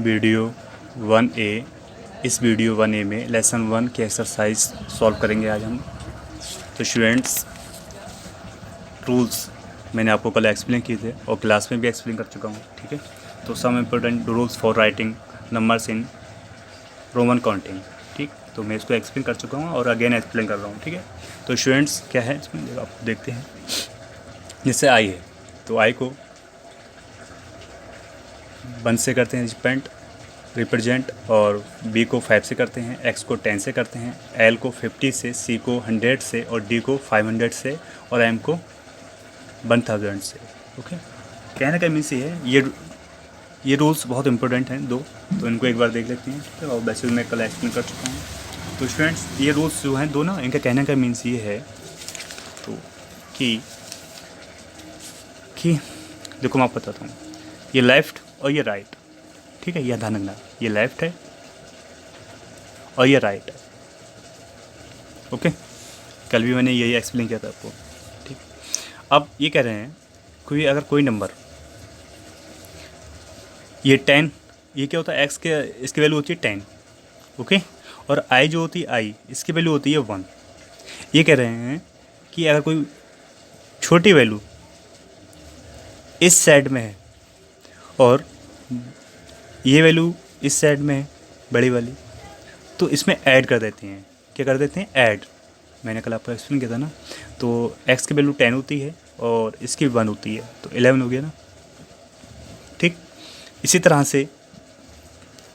Video 1A। इस video 1A में lesson 1 की एक्सरसाइज सॉल्व करेंगे आज हम। तो स्टूडेंट्स, रूल्स मैंने आपको कल एक्सप्लेन किए थे और क्लास में भी एक्सप्लेन कर चुका हूँ, ठीक है। तो some important rules for writing numbers in roman counting, ठीक। तो मैं इसको एक्सप्लेन कर चुका हूँ और अगेन एक्सप्लेन कर रहा हूँ, ठीक है। तो स्टूडेंट्स क्या है इसमें आप देखते हैं, जैसे आई है तो आई को 1 से करते हैं रिप्रेजेंट, और बी को 5 से करते हैं, एक्स को 10 से करते हैं, एल को 50 से, सी को 100 से, और डी को 500 से, और एम को 1000 से। ओके, कहने का मीन्स ये है, ये रूल्स बहुत इंपॉर्टेंट हैं 2, तो इनको एक बार देख लेते हैं, ठीक है। और वैसे मैं कल एक्सप्लेन कर चुका हूँ। तो स्टूडेंट्स, ये रूल्स जो हैं 2 ना, इनका कहने का मीन्स ये है तो कि देखो मैं आपको बताता हूँ, ये लेफ़्ट और ये राइट, ठीक है। यह ध्यान रखना, ये लेफ़्ट है और ये राइट है। ओके, कल भी मैंने यही एक्सप्लेन किया था आपको, ठीक। अब ये कह रहे हैं कोई नंबर, ये 10, ये क्या होता है, एक्स के इसकी वैल्यू होती है 10, ओके। और आई जो होती है आई, इसकी वैल्यू होती है 1। ये कह रहे हैं कि अगर कोई छोटी वैल्यू इस साइड में है और ये वैल्यू इस साइड में है बड़ी वाली, तो इसमें ऐड कर देते हैं। क्या कर देते हैं? ऐड। मैंने कल आपको एक्सप्लेन किया था ना। तो x की वैल्यू 10 होती है और इसकी 1 होती है, तो 11 हो गया ना, ठीक। इसी तरह से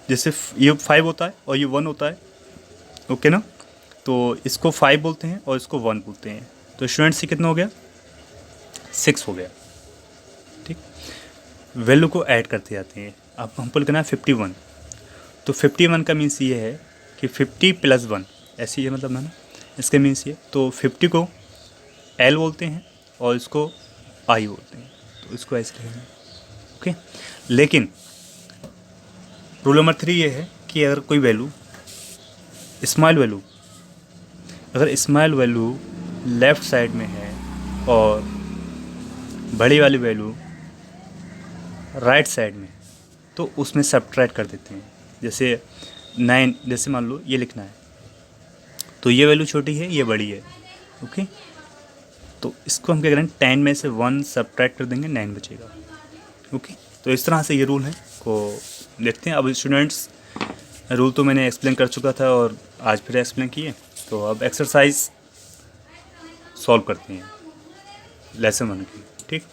जैसे ये 5 होता है और ये 1 होता है, ओके ना। तो इसको 5 बोलते हैं और इसको 1 बोलते हैं। तो स्टूडेंट्स से कितना हो गया? 6 हो गया, ठीक। वैल्यू को ऐड करते जाते हैं। अब हमको लिखना है 51। तो 51 का मीन्स ये है कि 50 + 1, ऐसे ही है मतलब, है ना। इसके मीन्स ये, तो 50 को L बोलते हैं और इसको I बोलते हैं, तो इसको ऐसे लिखेंगे, ओके। लेकिन रूल नंबर 3 ये है कि अगर कोई value small value left side में है और बड़ी वाली वैल्यू राइट साइड में, तो उसमें सब्ट्रैक्ट कर देते हैं। जैसे 9, जैसे मान लो ये लिखना है, तो ये वैल्यू छोटी है, ये बड़ी है, ओके। तो इसको हम क्या करेंगे, 10 में से 1 सब्ट्रैक्ट कर देंगे, 9 बचेगा, ओके। तो इस तरह से ये रूल है को देखते हैं। अब स्टूडेंट्स, रूल तो मैंने एक्सप्लेन कर चुका था और आज फिर एक्सप्लेन किए। तो अब एक्सरसाइज सॉल्व करते हैं लेसन 1 की, ठीक।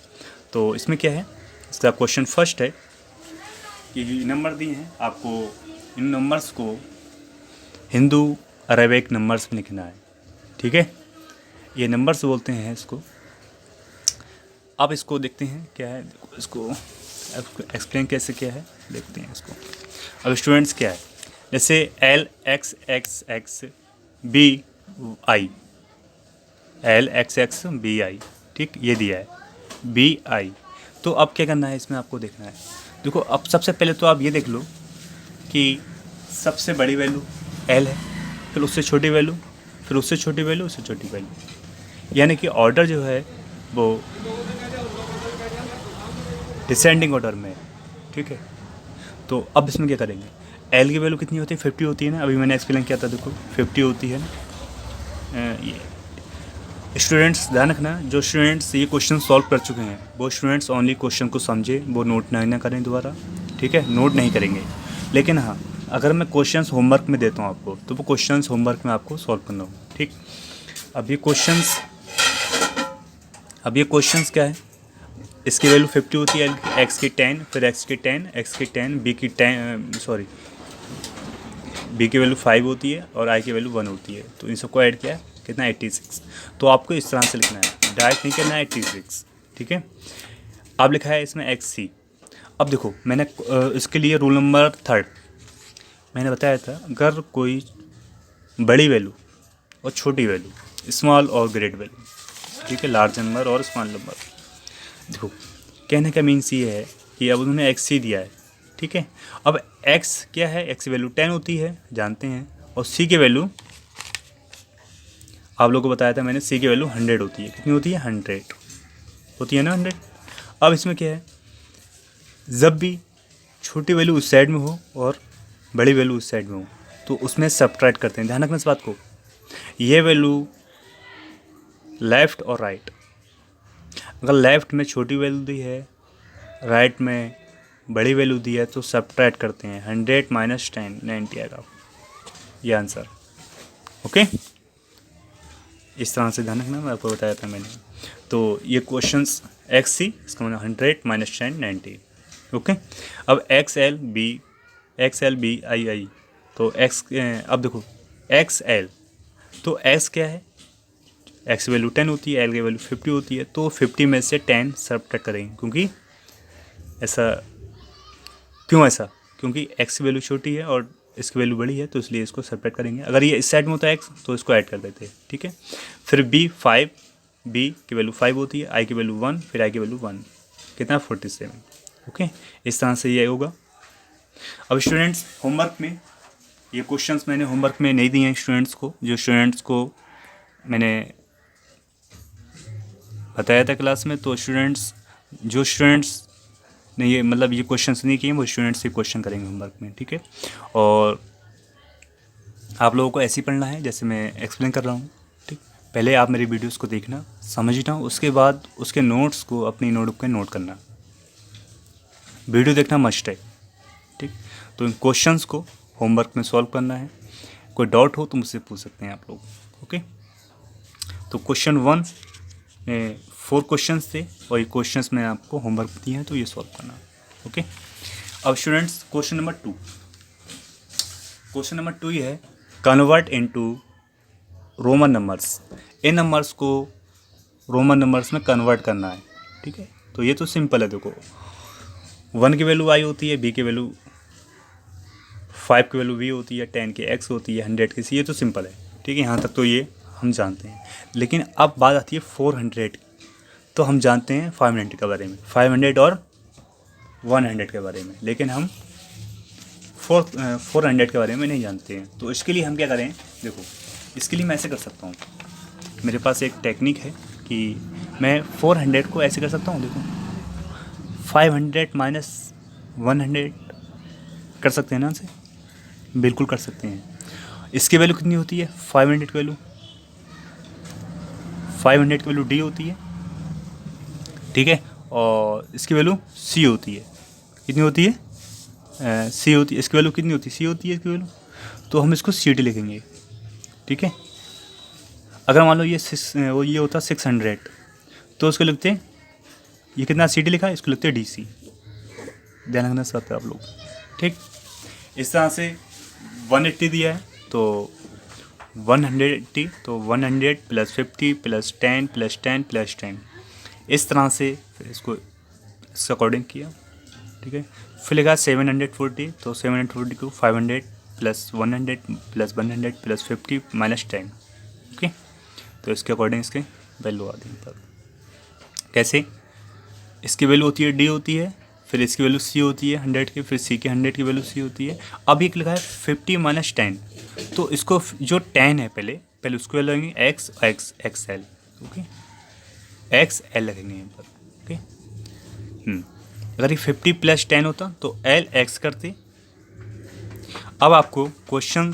तो इसमें क्या है, इसका क्वेश्चन फर्स्ट है कि नंबर दिए हैं आपको, इन नंबर्स को हिंदू अरेबिक नंबर्स में लिखना है, ठीक है। ये नंबर्स बोलते हैं इसको। अब इसको देखते हैं क्या है, इसको एक्सप्लेन कैसे किया है देखते हैं इसको। अब स्टूडेंट्स क्या है, जैसे LXXX BI, LXX BI, ठीक, ये दिया है BI। तो अब क्या करना है, इसमें आपको देखना है। देखो, अब सबसे पहले तो आप ये देख लो कि सबसे बड़ी वैल्यू L है, फिर उससे छोटी वैल्यू, फिर उससे छोटी वैल्यू, उससे छोटी वैल्यू, यानी कि ऑर्डर जो है वो डिसेंडिंग ऑर्डर में है, ठीक है। तो अब इसमें क्या करेंगे, L की वैल्यू कितनी होती है? 50 होती है ना, अभी मैंने एक्सप्लेन किया था, देखो 50 होती है ना। ये स्टूडेंट्स ध्यान रखना, जो स्टूडेंट्स ये क्वेश्चन सॉल्व कर चुके हैं वो स्टूडेंट्स ओनली क्वेश्चन को समझे, वो नोट ना करें दोबारा, ठीक है। नोट नहीं करेंगे, लेकिन हाँ, अगर मैं क्वेश्चंस होमवर्क में देता हूँ आपको, तो वो क्वेश्चंस होमवर्क में आपको सॉल्व करना होगा, ठीक। अब ये क्वेश्चंस क्या है, इसकी वैल्यू 50 होती है, एक्स की 10, फिर एक्स की 10, एक्स की 10, बी की 10, सॉरी, बी की वैल्यू 5 होती है और आई की वैल्यू 1 होती है। तो इन सबको ऐड किया, कितना 86। तो आपको इस तरह से लिखना है, डायरेक्ट नहीं करना है 86, ठीक है। अब लिखा है इसमें XC। अब देखो, मैंने इसके लिए रूल नंबर 3 मैंने बताया था, अगर कोई बड़ी वैल्यू और छोटी वैल्यू, स्मॉल और ग्रेट वैल्यू, ठीक है, लार्ज नंबर और स्मॉल नंबर, देखो कहने का मीन्स ये है कि अब उन्होंने XC दिया है, ठीक है। अब x क्या है, x की वैल्यू 10 होती है, जानते हैं, और c की वैल्यू आप लोगों को बताया था मैंने, c की वैल्यू 100 होती है। कितनी होती है? 100 होती है ना, 100। अब इसमें क्या है, जब भी छोटी वैल्यू उस साइड में हो और बड़ी वैल्यू उस साइड में हो तो उसमें सब्ट्रैक्ट करते हैं। ध्यान रखना इस बात को। ये वैल्यू लेफ़्ट और राइट, अगर लेफ़्ट में छोटी वैल्यू दी है, राइट में बड़ी वैल्यू दी है तो सब्ट्रैक्ट करते हैं। 100 माइनस 10 90 आएगा ये आंसर। ओके, इस तरह से ध्यान रखना, मैं आपको बताया था मैंने। तो ये क्वेश्चंस एक्स सी, इसका मतलब 100 माइनस 10 90। ओके, अब एक्स एल बी आई आई, तो एक्स, अब देखो एक्स एल, तो एक्स क्या है, एक्स की वैल्यू 10 होती है, एल की वैल्यू 50 होती है, तो 50 में से 10 सब्ट्रैक्ट करेंगे। क्योंकि ऐसा क्यों, ऐसा क्योंकि एक्स की वैल्यू छोटी है और इसकी वैल्यू बड़ी है, तो इसलिए इसको सब्ट्रैक्ट करेंगे। अगर ये इस साइड में होता है एक्स तो इसको ऐड कर देते हैं। ठीक है, फिर बी 5, बी की वैल्यू 5 होती है, आई की वैल्यू 1, फिर आई की वैल्यू 1, कितना 47। ओके, इस तरह से ये होगा। अब स्टूडेंट्स होमवर्क में ये क्वेश्चंस मैंने होमवर्क में नहीं दिए हैं स्टूडेंट्स को। जो स्टूडेंट्स को मैंने बताया था क्लास में, तो जो स्टूडेंट्स ने ये मतलब ये क्वेश्चंस नहीं किए वो स्टूडेंट्स ये क्वेश्चन करेंगे होमवर्क में। ठीक है, और आप लोगों को ऐसे ही पढ़ना है जैसे मैं एक्सप्लेन कर रहा हूँ। ठीक, पहले आप मेरी वीडियोस को देखना, समझना, उसके बाद उसके नोट्स को अपनी नोटबुक पे नोट करना। वीडियो देखना मस्ट है। ठीक, तो इन क्वेश्चंस को होमवर्क में सॉल्व करना है। कोई डाउट हो तो मुझसे पूछ सकते हैं आप लोग। ओके, तो क्वेश्चन 1 में 4 क्वेश्चंस थे और ये क्वेश्चंस मैं आपको होमवर्क दिए हैं, तो ये सॉल्व करना। ओके, अब स्टूडेंट्स क्वेश्चन नंबर 2 ये है, कन्वर्ट इनटू रोमन नंबर्स। इन नंबर्स को रोमन नंबर्स में कन्वर्ट करना है। ठीक है, तो ये तो सिंपल है। देखो 1 की वैल्यू आई होती है, बी की वैल्यू 5 की वैल्यू वी होती है, 10 की एक्स होती है, 100 की सी, ये तो सिंपल है। ठीक है, यहाँ तक तो ये हम जानते हैं। लेकिन अब बात आती है 400 की, तो हम जानते हैं 500 के बारे में, 500 और 100 के बारे में, लेकिन हम 400 के बारे में नहीं जानते हैं। तो इसके लिए हम क्या करें, देखो इसके लिए मैं ऐसे कर सकता हूँ। मेरे पास एक टेक्निक है कि मैं 400 को ऐसे कर सकता हूँ। देखो 500 माइनस 100 कर सकते हैं ना से, बिल्कुल कर सकते हैं। इसकी वैल्यू कितनी होती है, 500 की वैल्यू डी होती है। ठीक है, और इसकी वैल्यू सी होती है, कितनी होती है, सी होती है। इसकी वैल्यू कितनी होती है, सी होती है इसकी वैल्यू, तो हम इसको सी डी लिखेंगे। ठीक है, अगर मान लो ये ये होता 600, तो उसको लिखते हैं, ये कितना सी डी लिखा है, इसको लिखते हैं डी सी। ध्यान रखना चाहते हैं आप लोग। ठीक, इस तरह से 180 दिया है तो 180, तो 100 प्लस 50 प्लस 10 प्लस 10 प्लस 10, इस तरह से फिर इसको इसके अकॉर्डिंग किया। ठीक है, फिर लिखा 740, तो 740 को 500 plus 100 plus 100 plus 50 minus 10। Okay, तो इसके अकॉर्डिंग इसके वैल्यू आ दी। तब कैसे, इसकी वैल्यू होती है डी होती है, फिर इसकी वैल्यू सी होती है 100 की, फिर सी की 100 की वैल्यू सी होती है। अब एक लिखा है 50 माइनस 10, तो इसको जो 10 है पहले उसको लगेंगे x L. Okay, x L लगेंगे यहाँ पर। ओके, अगर ये 50 प्लस 10 होता तो एल एक्स करते। अब आपको क्वेश्चन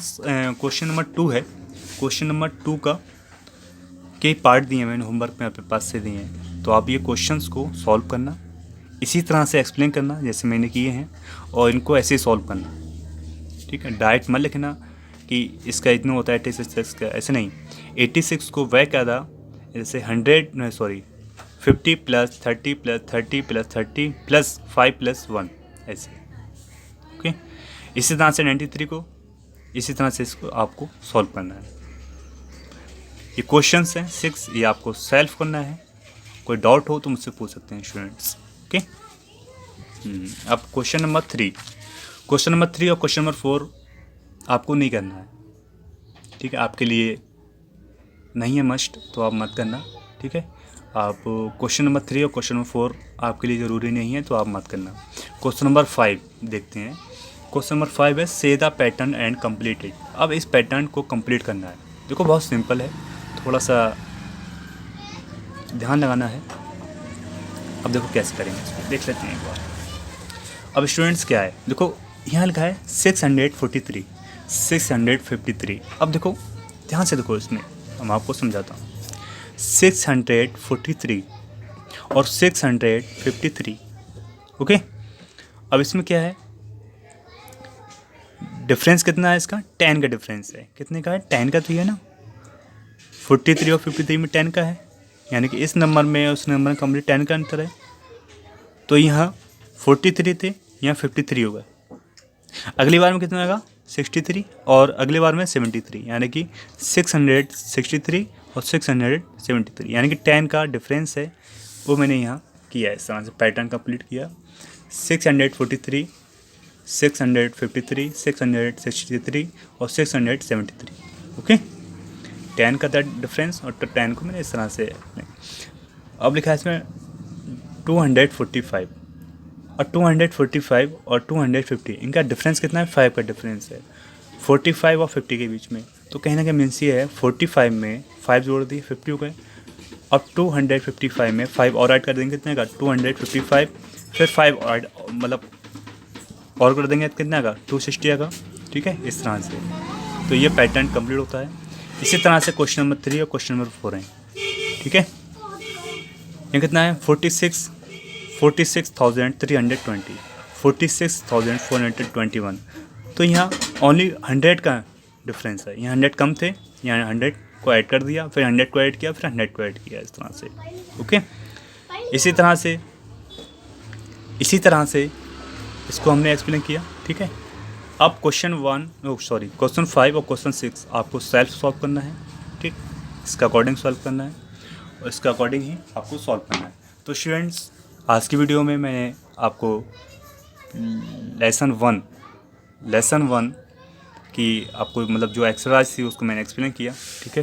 नंबर 2 है। क्वेश्चन नंबर 2 का कई पार्ट दिए हैं मैंने होमवर्क में आपके पास से दिए हैं, तो आप ये क्वेश्चंस को सॉल्व करना, इसी तरह से एक्सप्लेन करना जैसे मैंने किए हैं, और इनको ऐसे ही सॉल्व करना। ठीक है, डायरेक्ट मत लिखना कि इसका इतना होता है 86 का, ऐसे नहीं। 86 को वह क्या था, जैसे 50 plus 30 plus 30 plus 30 plus 5 plus 1, ऐसे। ओके, इसी तरह से 93 को इसी तरह से इसको आपको सॉल्व करना है। ये क्वेश्चंस हैं 6, ये आपको सेल्फ करना है। कोई डाउट हो तो मुझसे पूछ सकते हैं स्टूडेंट्स। ओके, अब क्वेश्चन नंबर 3 और क्वेश्चन नंबर 4 आपको नहीं करना है। ठीक है, आपके लिए नहीं है मस्ट, तो आप मत करना। ठीक है, आप क्वेश्चन नंबर 3 और क्वेश्चन नंबर 4 आपके लिए ज़रूरी नहीं है, तो आप मत करना। क्वेश्चन नंबर 5 देखते हैं। क्वेश्चन नंबर 5 है से the pattern and complete it. अब इस पैटर्न को कंप्लीट करना है। देखो बहुत सिंपल है, थोड़ा सा ध्यान लगाना है। अब देखो कैसे करेंगे, इसको देख लेते हैं एक बार। अब स्टूडेंट्स क्या है, देखो यहाँ लिखा है 643, 653। अब देखो ध्यान से देखो, इसमें हम आपको समझाता हूँ। 643 और 653, ओके। अब इसमें क्या है, डिफरेंस कितना है इसका, 10 का डिफरेंस है। कितने का है, 10 का तो ये ना, 43 और 53 में 10 का है, यानी कि इस नंबर में उस नंबर में कंप्लीट 10 का अंतर है। तो यहाँ 43 थे, यहाँ 53 होगा। अगली बार में कितना होगा, 63, और अगली बार में 73, यानी कि 663 और 673, यानी कि 10 का डिफरेंस है, वो मैंने यहाँ किया है। इस तरह से पैटर्न कंप्लीट किया। 643, 653, 663 और 673, ओके। 10 का डिफरेंस और 10 को मैंने इस तरह से। अब लिखा है इसमें 245, और 245 और 250 इनका डिफरेंस कितना है, 5 का डिफरेंस है 45 और 50 के बीच में। तो कहीं ना कहीं मीन्स ये है 45 में 5 जोड़ दिए 50 हो गए। अब 255 में 5 और ऐड कर देंगे, कितने का 255, फिर 5 ऐड मतलब और कर देंगे, कितने का 260 का, ठीक है, इस तरह से। तो ये पैटर्न कंप्लीट होता है। इसी तरह से क्वेश्चन नंबर 3 और क्वेश्चन नंबर 4 हैं, ठीक है। ये कितना है 46,320, 46,421। तो यहाँ ओनली 100 का डिफरेंस है, यहाँ 100 कम थे, यहाँ 100 को ऐड कर दिया, फिर 100 को ऐड किया, फिर 100 को ऐड किया, इस तरह से, ओके। इसी तरह से इसको हमने एक्सप्लेन किया, ठीक है। अब क्वेश्चन 5 और क्वेश्चन 6 आपको सेल्फ सॉल्व करना है, ठीक, इसका अकॉर्डिंग सॉल्व करना है और इसका अकॉर्डिंग ही आपको सॉल्व करना है। तो स्टूडेंट्स, आज की वीडियो में मैंने आपको लेसन वन की आपको मतलब जो एक्सरसाइज थी उसको मैंने एक्सप्लेन किया, ठीक है।